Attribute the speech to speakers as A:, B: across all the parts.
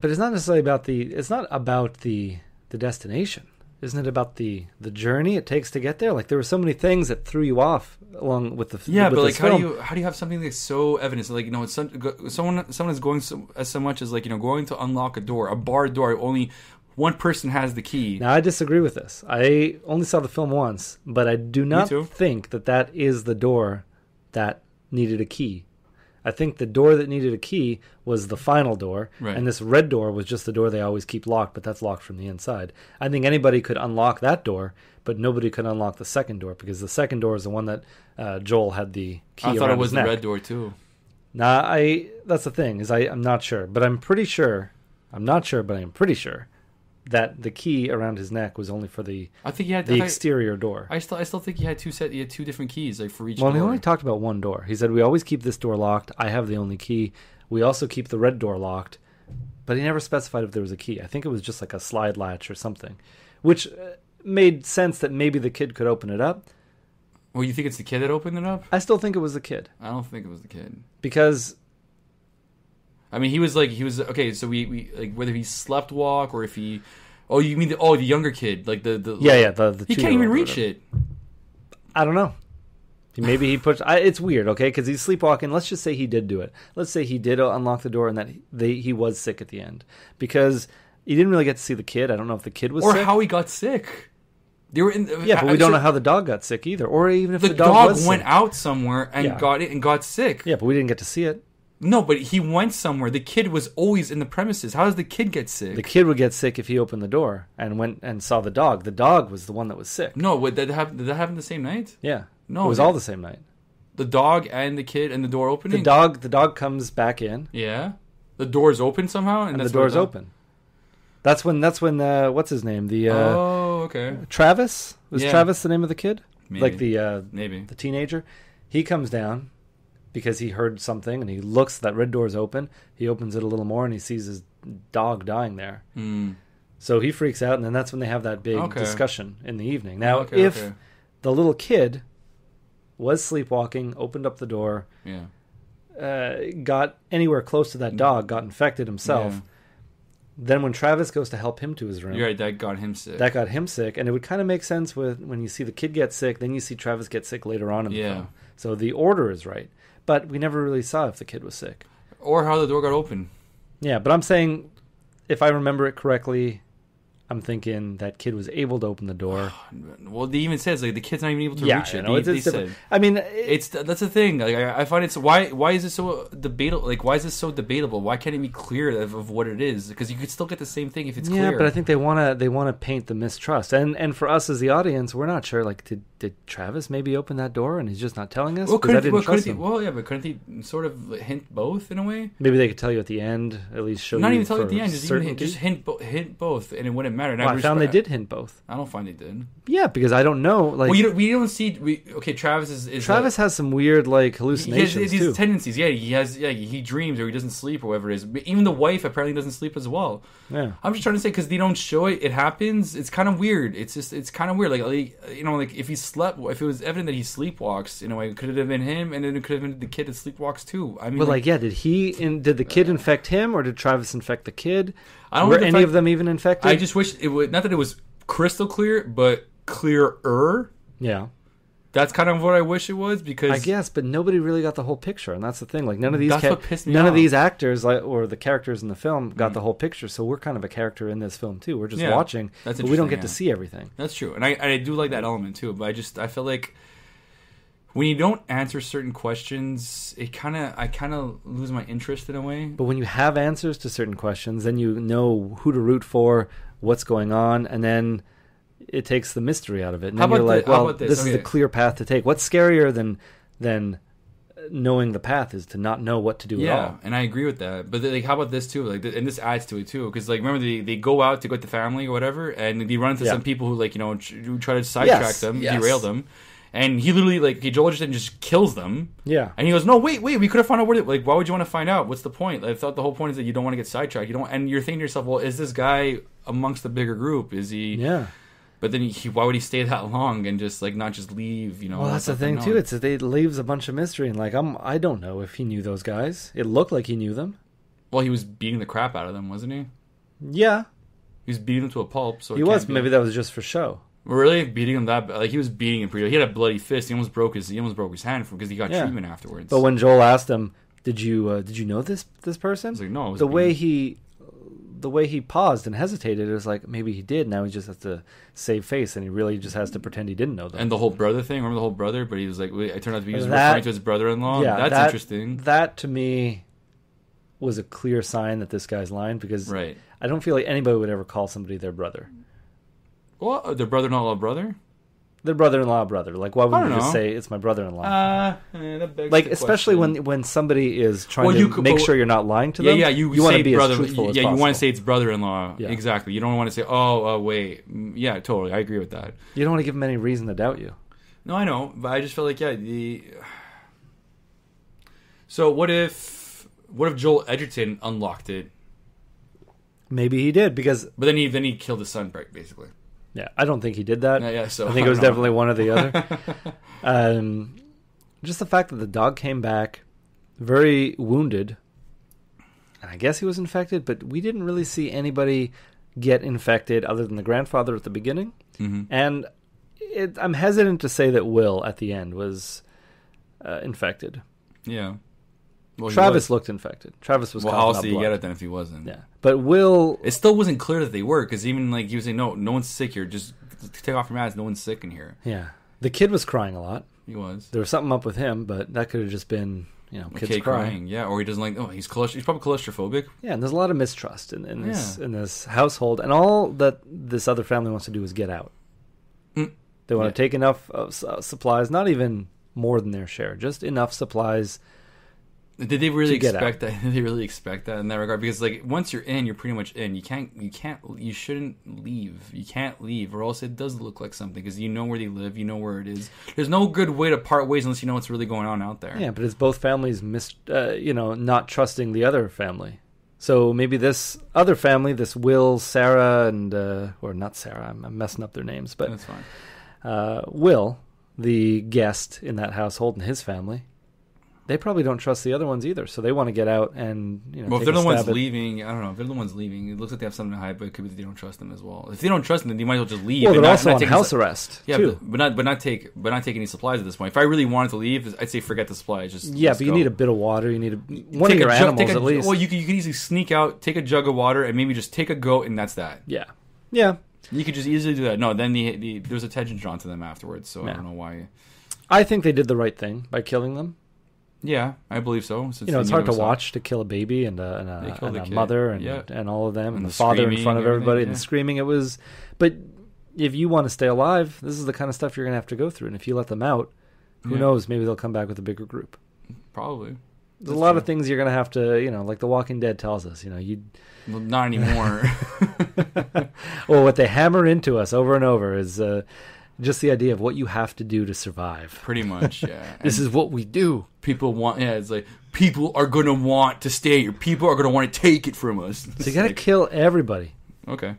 A: But it's not necessarily about it's not about the destination. Isn't it about the journey it takes to get there? Like there were so many things that threw you off along with the
B: yeah.
A: with
B: But like,
A: this film.
B: how do you have something that's so evident? Like, you know, it's someone is going so much as like, you know, going to unlock a door, a barred door. Only one person has the key.
A: Now I disagree with this. I only saw the film once, but I do not think that is the door that needed a key. I think the door that needed a key was the final door,
B: right.
A: And this red door was just the door they always keep locked, but that's locked from the inside. I think anybody could unlock that door, but nobody could unlock the second door, because the second door is the one that Joel had the key around his neck. I thought it was the
B: red door too.
A: Nah, that's the thing, is I'm not sure, but I'm pretty sure. I'm not sure, but I'm pretty sure that the key around his neck was only for the exterior door.
B: I still think he had two different keys, like for each door.
A: Well, he only talked about one door. He said, we always keep this door locked. I have the only key. We also keep the red door locked. But he never specified if there was a key. I think it was just like a slide latch or something, which made sense that maybe the kid could open it up.
B: Well, you think it's the kid that opened it up?
A: I still think it was the kid.
B: I don't think it was the kid.
A: Because...
B: I mean, he was okay. So we like whether he slept walk or if he, you mean the younger kid, like the he can't even reach it.
A: I don't know. Maybe he pushed. It's weird, okay? Because he's sleepwalking. Let's just say he did do it. Let's say he did unlock the door and that he was sick at the end, because he didn't really get to see the kid. I don't know if the kid was sick
B: or how he got sick. They were in.
A: But we don't know how the dog got sick either, or even if the
B: dog
A: was
B: went
A: sick.
B: out somewhere and got it and got sick.
A: Yeah, but we didn't get to see it.
B: No, but he went somewhere. The kid was always in the premises. How does the kid get sick?
A: The kid would get sick if he opened the door and went and saw the dog. The dog was the one that was sick.
B: No, did that happen the same night?
A: Yeah.
B: No,
A: it was all the same night.
B: The dog and the kid and the door opening?
A: The dog comes back in.
B: Yeah. The door's open somehow?
A: And the door's open. That's when what's his name?
B: Okay.
A: Travis? Was Travis the name of the kid?
B: Maybe.
A: Like the
B: maybe
A: the teenager? He comes down because he heard something, and he looks, that red door's open. He opens it a little more, and he sees his dog dying there. So he freaks out, and then that's when they have that big discussion in the evening. Now, if the little kid was sleepwalking, opened up the door, got anywhere close to that dog, got infected himself, then when Travis goes to help him to his room...
B: You're right, that got him sick.
A: And it would kind of make sense when you see the kid get sick, then you see Travis get sick later on in the film. So the order is right. But we never really saw if the kid was sick.
B: Or how the door got open.
A: Yeah, but I'm saying, if I remember it correctly, I'm thinking that kid was able to open the door.
B: Well, they even says like the kid's not even able to reach it.
A: They said, I mean,
B: that's the thing. Like I find it's why is it so debatable? Like why is this so debatable? Why can't it be clear of what it is? Because you could still get the same thing if it's clear.
A: Yeah, but I think they want to paint the mistrust, and for us as the audience, we're not sure. Like, did Travis maybe open that door and he's just not telling us?
B: Well, but couldn't he sort of hint both in a way?
A: Maybe they could tell you at the end, at least show.
B: Not
A: you
B: even tell you at the end, just hint both, and it wouldn't matter.
A: Well, I found they did hint both.
B: I don't find they did.
A: Yeah, because I don't know. Like,
B: well, we don't see. Travis is
A: Travis has some weird like hallucinations.
B: He has these tendencies. Yeah, he has. Yeah, he dreams or he doesn't sleep or whatever it is. But even the wife apparently doesn't sleep as well.
A: Yeah,
B: I'm just trying to say because they don't show it. It happens. It's kind of weird. It's kind of weird. Like if he slept, if it was evident that he sleepwalks, in a way, could it have been him, and then it could have been the kid that sleepwalks too. I mean,
A: but did the kid infect him, or did Travis infect the kid?
B: I don't.
A: Were any of them even infected?
B: I just wish it would. Not that it was crystal clear, but clearer.
A: Yeah.
B: That's kind of what I wish it was, because
A: I guess, but nobody really got the whole picture, and that's the thing. Like none of these,
B: what pissed me
A: none
B: off.
A: of these actors, or the characters in the film, got the whole picture. So we're kind of a character in this film too. We're just watching, but we don't get to see everything.
B: That's true, and I do like that element too. But I feel like when you don't answer certain questions, I kind of lose my interest in a way.
A: But when you have answers to certain questions, then you know who to root for, what's going on, and then it takes the mystery out of it. And then you're like, this is the clear path to take. What's scarier than knowing the path is to not know what to do at all.
B: Yeah, and I agree with that. But how about this too? Like, and this adds to it too, because remember they go out to go with the family or whatever, and they run into some people who who try to sidetrack them, derail them. And he literally, Joel just kills them.
A: Yeah.
B: And he goes, no, wait, we could have found out why would you want to find out? What's the point? I thought the whole point is that you don't want to get sidetracked. And you're thinking to yourself, well, is this guy amongst the bigger group? Is he?
A: Yeah.
B: But then why would he stay that long and just, not just leave,
A: Well, that's the thing, too. It leaves a bunch of mystery. And, I don't know if he knew those guys. It looked like he knew them.
B: Well, he was beating the crap out of them, wasn't he?
A: Yeah.
B: He was beating them to a pulp. So
A: he was. Maybe that was just for show.
B: Really? Beating him that... Like, he was beating him pretty... He had a bloody fist. He almost broke his hand because he got treatment afterwards.
A: But when Joel asked him, did you know this person?
B: I was like, no.
A: The way he paused and hesitated, it was like, maybe he did. Now he just has to save face, and he really just has to pretend he didn't know them.
B: And the whole brother thing, remember the whole brother? But he was like, it turned out to be referring to his brother-in-law. Yeah, that's interesting.
A: That, to me, was a clear sign that this guy's lying, because I don't feel like anybody would ever call somebody their brother.
B: Well, their brother-in-law brother?
A: Their brother-in-law brother. Like, why wouldn't you just say, it's my brother-in-law? Like, especially when somebody is trying to make sure you're not lying to them.
B: Yeah, you
A: want
B: say
A: to be
B: brother,
A: as truthful as
B: you
A: possible.
B: want to say it's brother-in-law. Yeah. Exactly. You don't want to say, wait. Yeah, totally. I agree with that.
A: You don't want to give them any reason to doubt you.
B: No, I know. But I just felt like, So what if Joel Edgerton unlocked it?
A: Maybe he did, because...
B: But then he killed his son, basically.
A: Yeah, I don't think he did that.
B: So
A: I think it was definitely one or the other. Just the fact that the dog came back very wounded, and I guess he was infected, but we didn't really see anybody get infected other than the grandfather at the beginning. Mm-hmm. And I'm hesitant to say that Will at the end was infected.
B: Yeah. Well,
A: Travis looked infected. Travis was.
B: Well, how else did you get it then if he wasn't?
A: Yeah, but Will.
B: It still wasn't clear that they were, because even like he was saying, no one's sick here. Just take off your mask. No one's sick in here.
A: Yeah, the kid was crying a lot.
B: He was.
A: There was something up with him, but that could have just been kids crying.
B: Yeah, or he doesn't like. He's probably claustrophobic.
A: Yeah, and there's a lot of mistrust in this household, and all that this other family wants to do is get out. They want to take enough supplies, not even more than their share, just enough supplies.
B: Did they really expect that? Did they really expect that in that regard? Because like once you're in, you're pretty much in. You shouldn't leave. You can't leave, or else it does look like something, because you know where they live, you know where it is. There's no good way to part ways unless you know what's really going on out there.
A: Yeah, but it's both families not trusting the other family. So maybe this other family, this Will, Sarah, and or not Sarah, I'm messing up their names, but
B: that's fine.
A: Will, the guest in that household, and his family, they probably don't trust the other ones either, so they want to get out and
B: well, if they're the ones leaving, I don't know. If they're the ones leaving, it looks like they have something to hide, but it could be that they don't trust them as well. If they don't trust them, then you might as well just leave.
A: Well, they're also on house arrest.
B: Yeah,
A: too.
B: but not take any supplies at this point. If I really wanted to leave, I'd say forget the supplies. Just
A: but you need a bit of water. You need one of your animals at least.
B: Well, you can easily sneak out, take a jug of water, and maybe just take a goat, and that's that.
A: Yeah.
B: You could just easily do that. No, then there was attention drawn to them afterwards, so I don't know why.
A: I think they did the right thing by killing them.
B: Yeah, I believe so.
A: It's hard to watch, to kill a baby and a mother and all of them, and the father in front of everybody and the screaming. It was, but if you want to stay alive, this is the kind of stuff you're going to have to go through. And if you let them out, who knows? Maybe they'll come back with a bigger group.
B: Probably.
A: There's a lot of things you're going to have to, like The Walking Dead tells us.
B: Well, not anymore.
A: Well, what they hammer into us over and over is just the idea of what you have to do to survive.
B: Pretty much, yeah.
A: This is what we do.
B: People want, it's like, people are going to want to stay here. People are going to want to take it from us.
A: So you got to kill everybody.
B: Okay.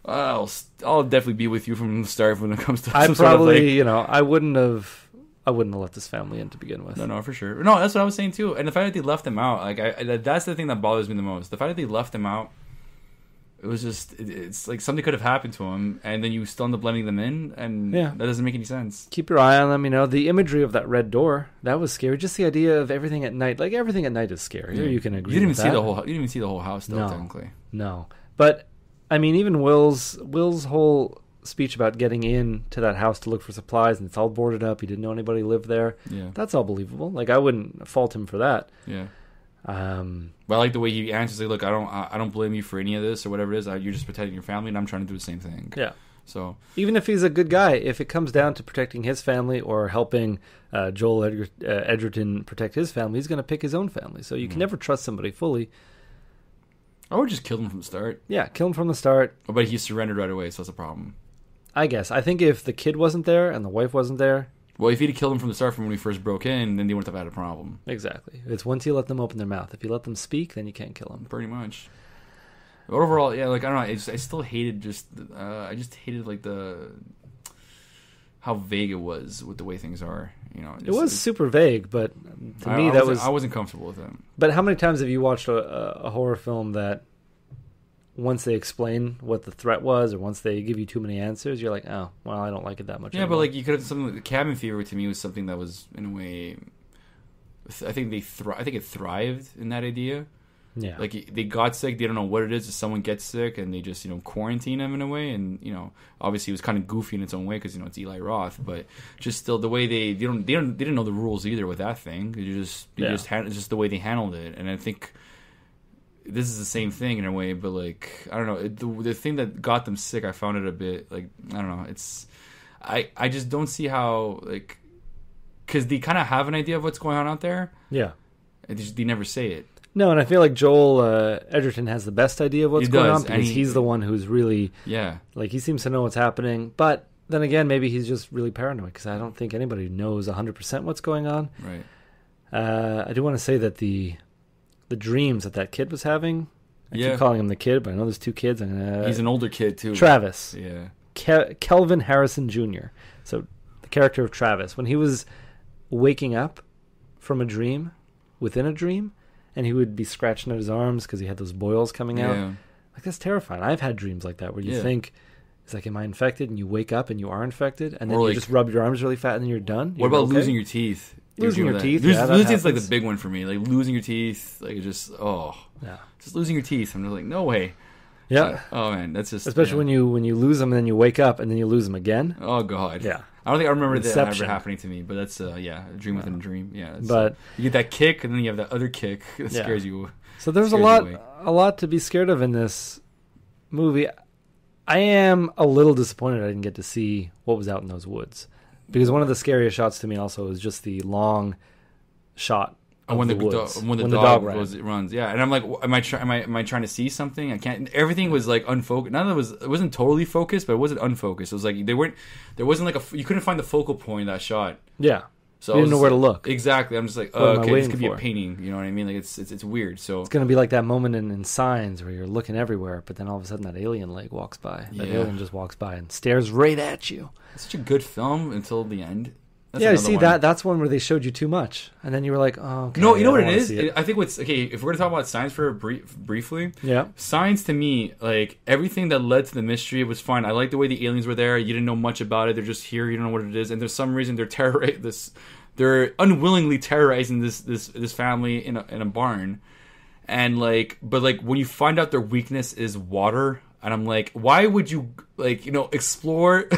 B: I'll definitely be with you from the start when it comes to
A: I probably, I wouldn't have let this family in to begin with.
B: No, for sure. No, that's what I was saying too. And the fact that they left them out, that's the thing that bothers me the most. The fact that they left them out, it was just, it's like something could have happened to them, and then you still end up letting them in, and that doesn't make any sense.
A: Keep your eye on them. The imagery of that red door, that was scary. Just the idea of everything at night. Like, everything at night is scary. You can agree with that.
B: You didn't even see the whole house, though, technically.
A: No. But, I mean, even Will's whole speech about getting into that house to look for supplies, and it's all boarded up. He didn't know anybody lived there.
B: Yeah.
A: That's all believable. Like, I wouldn't fault him for that.
B: Yeah. But I like the way he answers. Like, look, I don't blame you for any of this or whatever it is. You're just protecting your family, and I'm trying to do the same thing.
A: Yeah.
B: So
A: even if he's a good guy, if it comes down to protecting his family or helping Joel Edgerton protect his family, he's going to pick his own family. So you can never trust somebody fully.
B: I would just kill him from the start.
A: Yeah, kill him from the start.
B: But he surrendered right away, so that's a problem.
A: I guess. I think if the kid wasn't there and the wife wasn't there.
B: Well, if he'd have killed him from the start, from when we first broke in, then they wouldn't have had a problem.
A: Exactly. It's once you let them open their mouth. If you let them speak, then you can't kill them.
B: Pretty much. But overall, yeah, like, I don't know. I still hated I just hated, like, the... how vague it was with the way things are. You know,
A: it was super vague, but to me I
B: wasn't comfortable with it.
A: But how many times have you watched a horror film that once they explain what the threat was, or once they give you too many answers, you're like, oh, well, I don't like it that much.
B: Yeah,
A: anymore.
B: But like you could have something like the Cabin Fever to me was something that was in a way, I think it thrived in that idea.
A: Yeah,
B: like they got sick. They don't know what it is. If someone gets sick and they just quarantine them in a way, and obviously it was kind of goofy in its own way because it's Eli Roth, but just still the way they didn't know the rules either with that thing. It's just the way they handled it, and I think this is the same thing in a way. But like I don't know, the thing that got them sick, I found it a bit like I don't know. It's I just don't see how like because they kind of have an idea of what's going on out there.
A: Yeah,
B: they never say it.
A: No, and I feel like Joel Edgerton has the best idea of what's going on because he's the one who's really...
B: Yeah.
A: Like, he seems to know what's happening. But then again, maybe he's just really paranoid because I don't think anybody knows 100% what's going on.
B: Right.
A: I do want to say that the dreams that kid was having... I keep calling him the kid, but I know there's two kids.
B: He's an older kid, too.
A: Travis.
B: Yeah.
A: Kelvin Harrison Jr. So, the character of Travis. When he was waking up from a dream, within a dream... And he would be scratching at his arms because he had those boils coming out. Like, that's terrifying. I've had dreams like that where you think, it's like, am I infected? And you wake up and you are infected. And then you just rub your arms really fat and then you're done.
B: What about losing your teeth?
A: Losing your teeth?
B: Losing teeth is like the big one for me. Like, losing your teeth, like, just,
A: Yeah.
B: Just losing your teeth. I'm just like, no way.
A: Yeah.
B: Oh, man, that's just...
A: Especially when you lose them and then you wake up and then you lose them again.
B: Oh, God.
A: Yeah.
B: I don't think I remember that ever happening to me, but that's, a dream within a dream. Yeah.
A: But
B: you get that kick and then you have that other kick that scares you.
A: So there's a lot to be scared of in this movie. I am a little disappointed I didn't get to see what was out in those woods. Because one of the scariest shots to me also is just the long shot of when the dog
B: runs. Yeah, and I'm like, am I trying to see something? I can't. Everything was like unfocused. None of it wasn't totally focused, but it wasn't unfocused. It was like there wasn't like you couldn't find the focal point of that shot.
A: Yeah.
B: So
A: you didn't know where to look.
B: Exactly. I'm just like, okay, this could be a painting. You know what I mean? Like it's weird. So
A: it's gonna be like that moment in Signs where you're looking everywhere, but then all of a sudden that alien leg walks by. That alien just walks by and stares right at you.
B: It's such a good film until the end.
A: That's that's one where they showed you too much, and then you were like, "Oh, okay."
B: No, you know what it is? I think if we're gonna talk about Signs for briefly, Signs to me, like everything that led to the mystery was fine. I like the way the aliens were there. You didn't know much about it. They're just here. You don't know what it is, and there's some reason they're unwillingly terrorizing this family in a barn, and but when you find out their weakness is water, and I'm like, why would you explore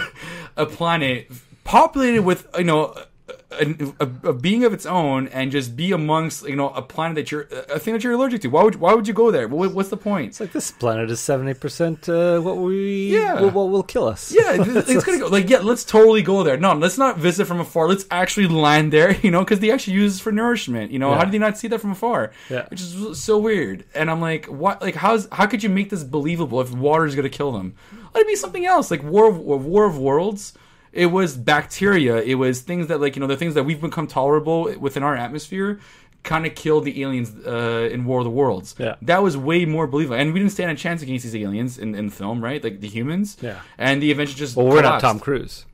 B: a planet populated with a being of its own and just be amongst a planet a thing that you're allergic to? Why would you go there? What's the point?
A: It's like this planet is 70% what will kill us.
B: Yeah, it's gonna go let's totally go there. No, let's not visit from afar. Let's actually land there. Because they actually use it for nourishment. How did they not see that from afar?
A: Yeah,
B: which is so weird. And I'm like, what? Like, how could you make this believable if water is gonna kill them? Let it be something else, like War of Worlds. It was bacteria. It was things that, the things that we've become tolerable within our atmosphere kind of killed the aliens in War of the Worlds.
A: Yeah.
B: That was way more believable. And we didn't stand a chance against these aliens in the film, right? Like the humans.
A: Yeah.
B: And the Avengers just
A: we're not Tom Cruise.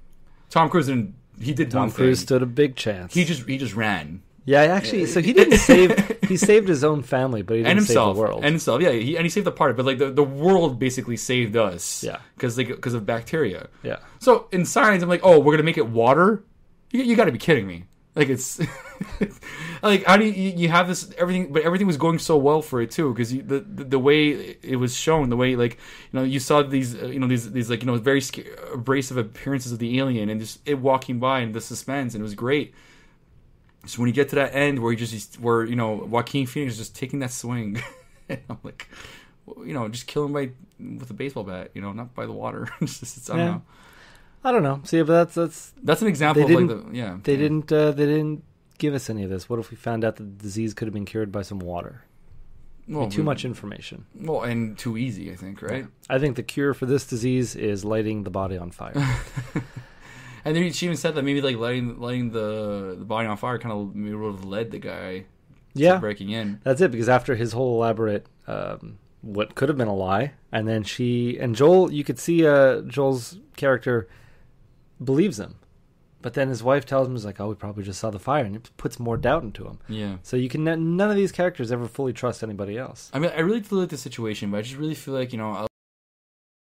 B: Tom Cruise didn't. He did
A: Tom Cruise stood a big chance.
B: He just ran.
A: Yeah, actually, so he didn't save. He saved his own family, but he didn't save the world.
B: And himself, yeah, he saved the part, but the world basically saved us.
A: Yeah,
B: because of bacteria.
A: Yeah.
B: So in Signs, I'm like, oh, we're gonna make it water? You got to be kidding me! Like it's like how do you have this everything? But everything was going so well for it too, because the way it was shown, the way you saw these these very abrasive appearances of the alien and just it walking by and the suspense, and it was great. So when you get to that end where Joaquin Phoenix is just taking that swing, and I'm like, just kill him with a baseball bat, not by the water. I
A: don't know. See, but
B: that's an example of
A: They didn't give us any of this. What if we found out that the disease could have been cured by some water? Well, too much information.
B: Well, and too easy, I think, right?
A: Yeah. I think the cure for this disease is lighting the body on fire.
B: And then she even said that maybe lighting the body on fire kind of maybe would have led the guy to breaking in.
A: That's it, because after his whole elaborate what could have been a lie, and then Joel, you could see Joel's character believes him. But then his wife tells him, "He's like, oh, we probably just saw the fire," and it puts more doubt into him.
B: Yeah.
A: So you can none of these characters ever fully trust anybody else.
B: I mean, I really feel like the situation, but I just really feel like